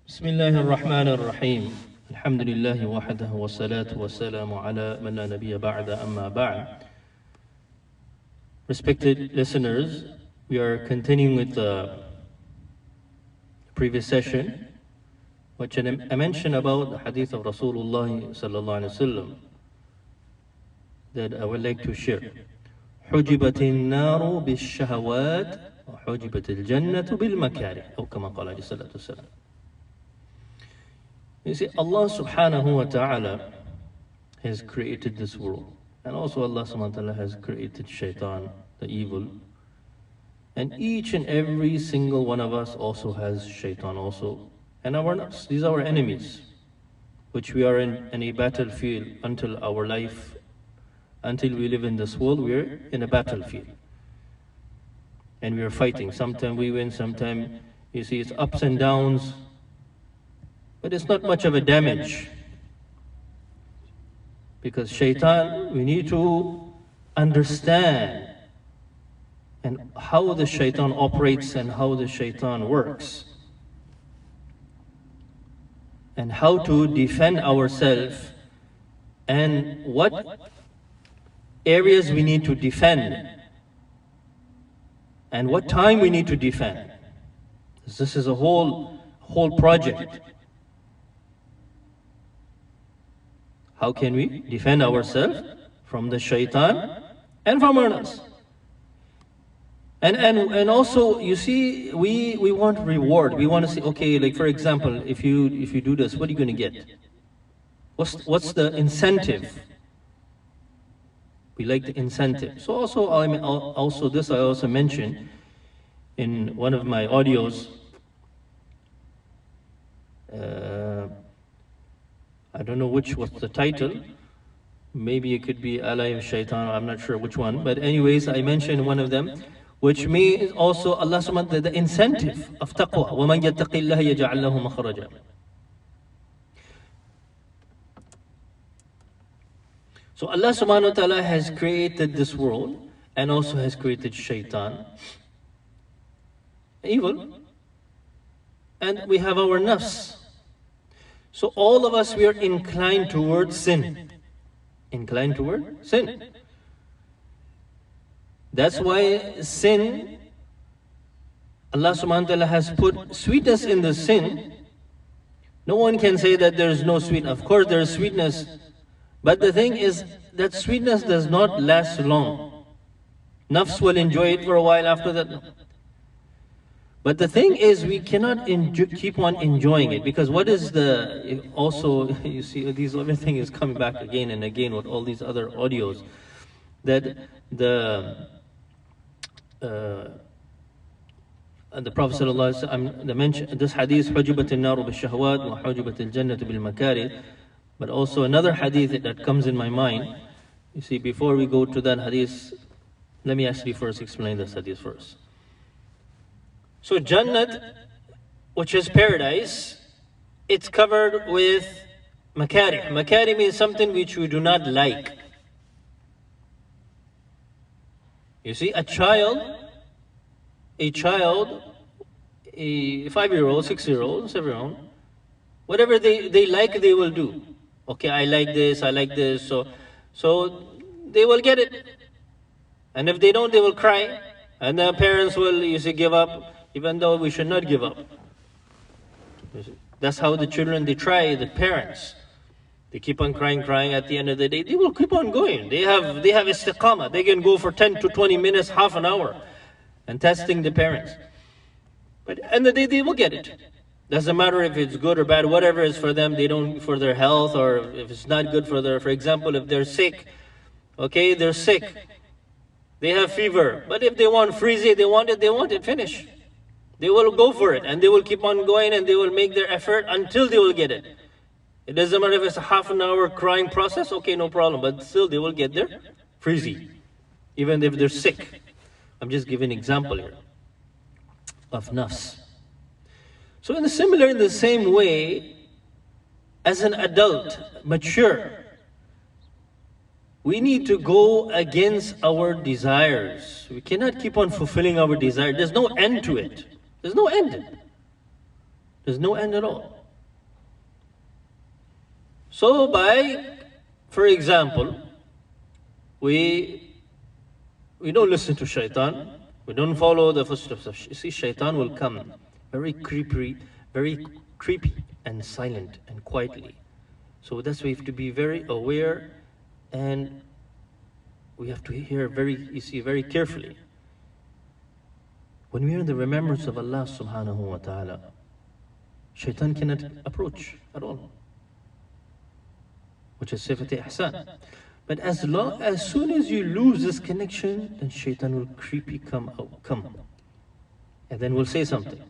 بسم الله الرحمن الرحيم الحمد لله وحده والصلاة والسلام على من لا نبي بعد أما بعد. Respected listeners, we are continuing with the previous session, which I mentioned about the hadith of Rasulullah sallallahu alaihi wasallam that I would like to share. حجبت النار بالشهوات وحجبت الجنة بالمكاره أو كما قال عليه الصلاة والسلام. You see, Allah subhanahu wa ta'ala has created this world. And also Allah subhanahu wa ta'ala has created shaitan, the evil. And each and every single one of us also has shaitan also. And our nafs, these are our enemies, which we are in a battlefield until our life, until we live in this world, we're in a battlefield. And we are fighting. Sometimes we win, sometimes, you see, it's ups and downs. But it's not much of a damage. Because shaitan, we need to understand and how the shaitan operates and how the shaitan works. And how to defend ourselves and what areas we need to defend and what time we need to defend. This is a whole project. How can we defend ourselves from the shaitan and from our nafs? And also, you see, we want reward. We want to say, okay, like for example, if you do this, what are you going to get? What's the incentive? We like the incentive. So also, I also mentioned in one of my audios. I don't know which was the title. Maybe it could be Alay of Shaitan, I'm not sure which one. But anyways, I mentioned one of them, which means also Allah subhanahu wa ta'ala, the incentive of taqwa. وَمَنْ يَتَّقِ اللَّهَ يَجْعَلْ لَهُ مَخْرَجًا. So Allah subhanahu wa ta'ala has created this world and also has created shaitan, evil. And we have our nafs. So all of us, we are inclined towards sin. Inclined toward sin. That's why sin, Allah subhanahu wa ta'ala has put sweetness in the sin. No one can say that there is no sweetness. Of course there is sweetness. But the thing is that sweetness does not last long. Nafs will enjoy it for a while after that. No. But the thing is, we cannot keep on enjoying it, because what is also, you see, everything is coming back again and again with all these other audios, that the Prophet ﷺ mentioned this hadith, حُجِبَتِ النَّارُ بِالشَّهْوَاتِ وَحُجِبَتِ الْجَنَّةُ بِالْمَكَارِهِ. But also another hadith that comes in my mind. You see, before we go to that hadith, let me actually first explain this hadith first. So Jannat, which is paradise, it's covered with makarih. Makarih means something which we do not like. You see, a child, a 5-year-old, 6-year-old, 7-year-old, whatever they like, they will do. Okay, I like this, so they will get it. And if they don't, they will cry. And the parents will, you see, give up. Even though we should not give up. That's how the children, they try, the parents. They keep on crying. At the end of the day, they will keep on going. They have istiqamah. They can go for 10 to 20 minutes, half an hour, and testing the parents. But at the end of the day, they will get it. Doesn't matter if it's good or bad, whatever is for them, they don't, for their health, or if it's not good for example, if they're sick, okay, they're sick. They have fever. But if they want freezy, they want it, finish. They will go for it, and they will keep on going, and they will make their effort until they will get it. It doesn't matter if it's a half an hour crying process, okay, no problem, but still they will get their freezy, even if they're sick. I'm just giving an example here of nafs. So in the same way, as an adult, mature, we need to go against our desires. We cannot keep on fulfilling our desires. There's no end to it. There's no end. There's no end at all. So for example, we don't listen to shaitan, we don't follow the footsteps of shaitan will come very creepy and silent and quietly. So that's why we have to be very aware, and we have to hear very carefully. When we are in the remembrance of Allah subhanahu wa ta'ala, shaitan cannot approach at all, which is sifat ihsan. But as soon as you lose this connection, then shaitan will come, and then will say something.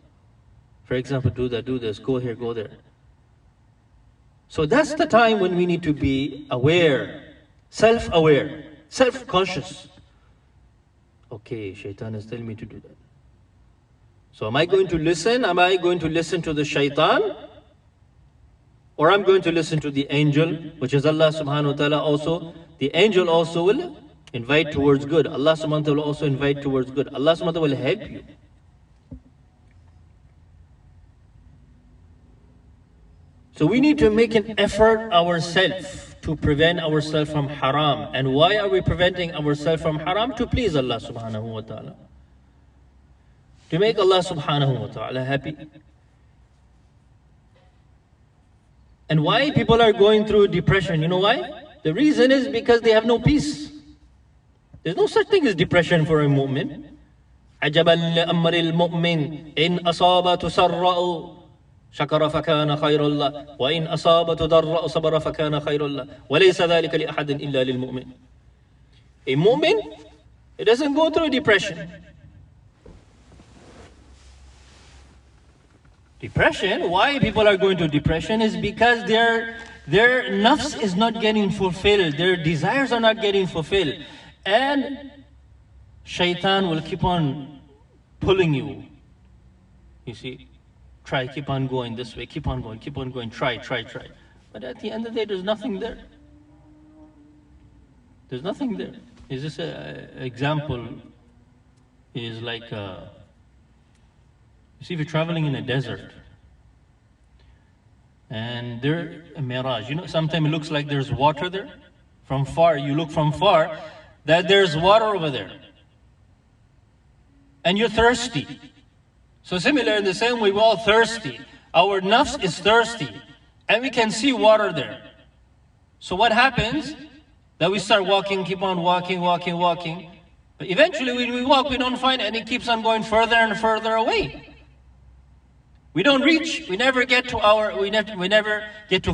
For example, do that, do this, go here, go there. So that's the time when we need to be aware, self-aware, self-conscious. Okay, shaitan is telling me to do that. So am I going to listen? Am I going to listen to the shaitan? Or I'm going to listen to the angel, which is Allah subhanahu wa ta'ala also. The angel also will invite towards good. Allah subhanahu wa ta'ala will also invite towards good. Allah subhanahu wa ta'ala will help you. So we need to make an effort ourselves to prevent ourselves from haram. And why are we preventing ourselves from haram? To please Allah subhanahu wa ta'ala. To make Allah subhanahu wa ta'ala happy. And why people are going through depression? You know why? The reason is because they have no peace. There's no such thing as depression for a mu'min. عَجَبًا لِأَمْرِ الْمُؤْمِنِ إِنْ أَصَابَتُ سَرَّأُ شكر فكان خير الله وإن أصابته ضراء صبر فكان خير الله وليس ذلك لأحد إلا للمؤمن. A mu'min, it doesn't go through depression. Depression, why people are going to depression is because their nafs is not getting fulfilled, their desires are not getting fulfilled, and shaitan will keep on pulling you. You see, try, keep on going this way, keep on going, try. But at the end of the day, there's nothing there. There's nothing there. Is this an example? Is like, you see, if you're traveling in a desert, and there's a mirage, you know, sometimes it looks like there's water there. From far, you look from far, that there's water over there. And you're thirsty. So similar, in the same way, we're all thirsty. Our nafs is thirsty, and we can see water there. So what happens? That we start walking, keep on walking. But eventually when we walk, we don't find it, and it keeps on going further and further away. We don't reach, we never get to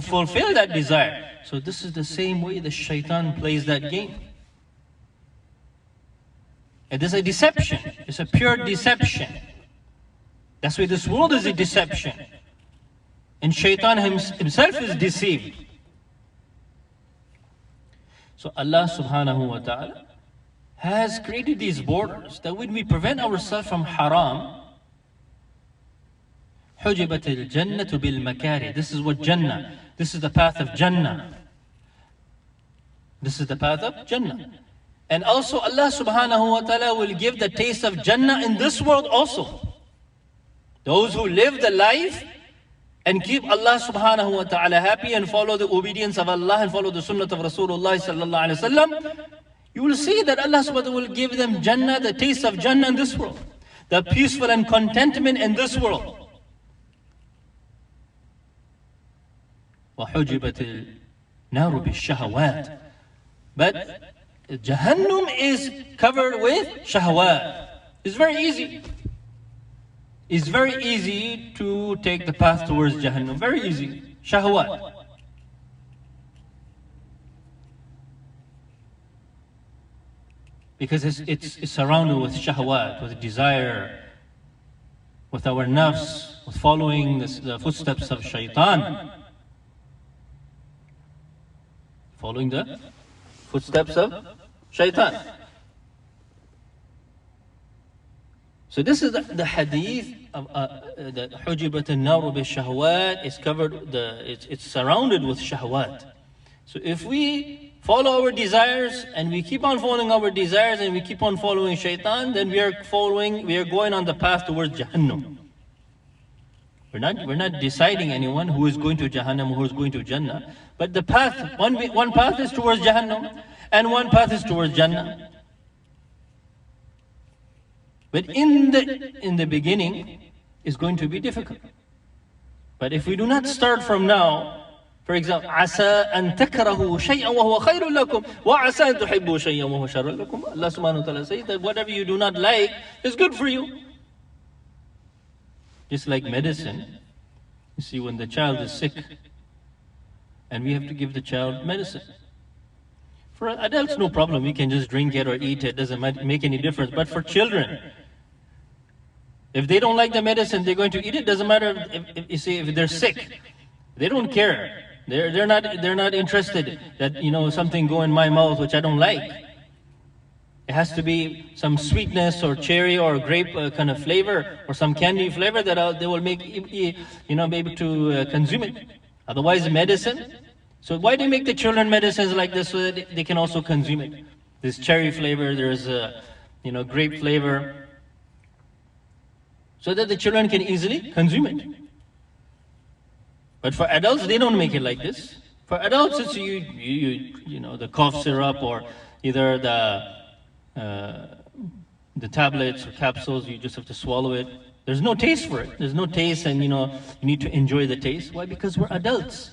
fulfill that desire. So this is the same way the shaitan plays that game. It is a deception. It's a pure deception. That's why this world is a deception. And shaitan himself is deceived. So Allah subhanahu wa ta'ala has created these borders that when we prevent ourselves from haram, حُجِبَتِ الْجَنَّةُ بِالْمَكَارِهِ. This is what Jannah. This is the path of Jannah. This is the path of Jannah. And also Allah subhanahu wa ta'ala will give the taste of Jannah in this world also. Those who live the life and keep Allah subhanahu wa ta'ala happy and follow the obedience of Allah and follow the sunnah of Rasulullah sallallahu alayhi wa sallam, you will see that Allah subhanahu wa ta'ala will give them Jannah, the taste of Jannah in this world. The peaceful and contentment in this world. وَحُجِبَتِ النَّارُ بِالشَّهَوَاتِ. But Jahannam is covered with shahawat. It's very easy. It's very easy to take the path towards Jahannam. Very easy. Shahawat. Because it's surrounded with shahawat, with desire, with our nafs, with following the footsteps of shaitan. Following the footsteps of shaitan. So this is the hadith of the حُجِبَتِ النَّارُ بِالشَّهْوَاتِ is covered, it's surrounded with shahwat. So if we follow our desires and we keep on following our desires and we keep on following shaitan, then we are going on the path towards Jahannam. We're not deciding anyone who is going to Jahannam, who is going to Jannah. But the path, one path is towards Jahannam, and one path is towards Jannah. But in the beginning, it's going to be difficult. But if we do not start from now, for example, عَسَىٰ أَن تَكْرَهُوا شَيْئًا وَهُوَ خَيْرٌ لَكُمْ وَعَسَىٰ أَن تُحِبُّوا شَيْئًا وَهُوَ شَرٌ لَكُمْ. Allah subhanahu wa ta'ala says that whatever you do not like is good for you. Just like medicine. You see, when the child is sick, and we have to give the child medicine. For adults, no problem. We can just drink it or eat it. It doesn't make any difference. But for children, if they don't like the medicine, they're going to eat it. Doesn't matter if they're sick. They don't care. They're not interested that something go in my mouth which I don't like. It has to be some sweetness or cherry or grape kind of flavor or some candy flavor that they will make be able to consume it. Otherwise, medicine. So why do they make the children medicines like this so that they can also consume it? There's cherry flavor. There's grape flavor, so that the children can easily consume it. But for adults, they don't make it like this. For adults, it's the cough syrup or either the tablets or capsules. You just have to swallow it. There's no taste for it. There's no taste, and you need to enjoy the taste. Why? Because we're adults.